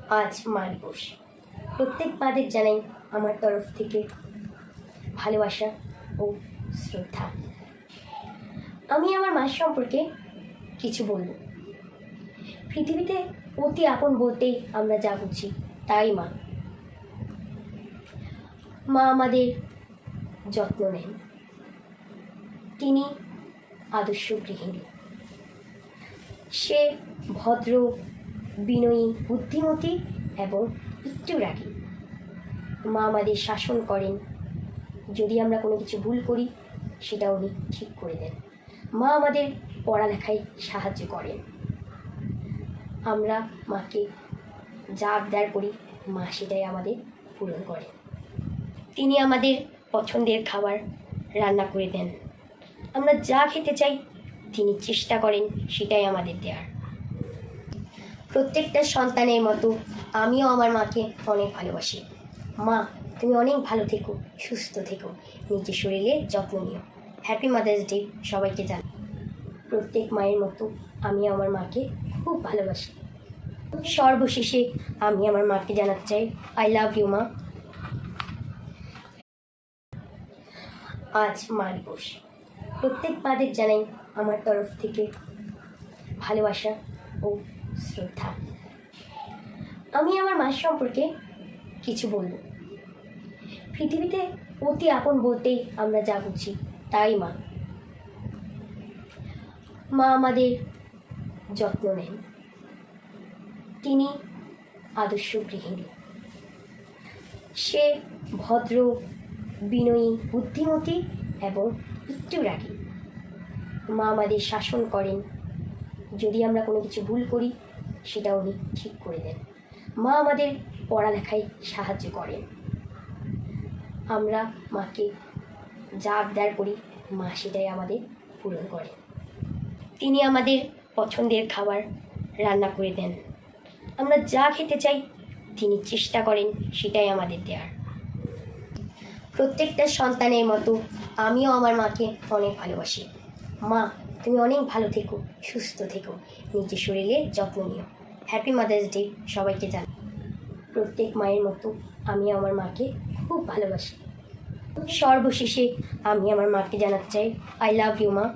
আজ মা দিবস। প্রত্যেক মাদের জানাই আমার তরফ থেকে ভালোবাসা ও শ্রদ্ধা। আমি আমার মা সম্পর্কে কিছু বলব। পৃথিবীতে অতি আপন বলতেই আমরা যা বুঝি তাই মা। মা আমাদের যত্ন নেন। তিনি আদর্শ গৃহিণী। সে ভদ্র, বিনয়ী, বুদ্ধিমতী এবং একটু রাগী। মা আমাদের শাসন করেন। যদি আমরা কোনো কিছু ভুল করি সেটা উনি ঠিক করে দেন। মা আমাদের পড়ালেখায় সাহায্য করেন। আমরা মাকে যা আবদার করি মা সেটাই আমাদের পূরণ করেন। তিনি আমাদের পছন্দের খাবার রান্না করে দেন। আমরা যা খেতে চাই তিনি চেষ্টা করেন সেটাই আমাদের দেওয়ার। প্রত্যেকটা সন্তানের মতো আমিও আমার মাকে অনেক ভালোবাসি। মা, তুমি অনেক ভালো থেকো, সুস্থ থেকো, নিজের শরীরে যত্ন নিও। হ্যাপি মাদার্স ডে সবাইকে জানাই। প্রত্যেক মায়ের মতো আমি আমার মাকে খুব ভালোবাসি। সর্বশেষে আমি আমার মাকে জানাতে চাই, আই লাভ ইউ মা। আজ মা দিবস। প্রত্যেক মাদের জানাই আমার তরফ থেকে ভালোবাসা ও শ্রদ্ধা। আমি আমার মা সম্পর্কে কিছু বলব। পৃথিবীতে অতি আপন বলতেই আমরা যা বুঝি তাই মা। মা আমাদের যত্ন নেন। তিনি আদর্শ গৃহিণী। সে ভদ্র, বিনয়ী, বুদ্ধিমতী এবং একটু রাগী। মা আমাদের শাসন করেন। যদি আমরা কোনো কিছু ভুল করি সেটা উনি ঠিক করে দেন। মা আমাদের পড়ালেখায় সাহায্য করেন। আমরা মাকে যা আবদার করি মা সেটাই আমাদের পূরণ করেন। তিনি আমাদের পছন্দের খাবার রান্না করে দেন। আমরা যা খেতে চাই তিনি চেষ্টা করেন সেটাই আমাদের দেওয়ার। প্রত্যেকটা সন্তানের মতো আমিও আমার মাকে অনেক ভালোবাসি। মা, তুমি অনেক ভালো থেকো, সুস্থ থেকো, নিজের শরীরে যত্ন নিও। হ্যাপি মাদার্স ডে সবাইকে জানাই। প্রত্যেক মায়ের মতো আমি আমার মাকে খুব ভালোবাসি। সর্বশেষে আমি আমার মাকে জানাতে চাই, আই লাভ ইউ মা।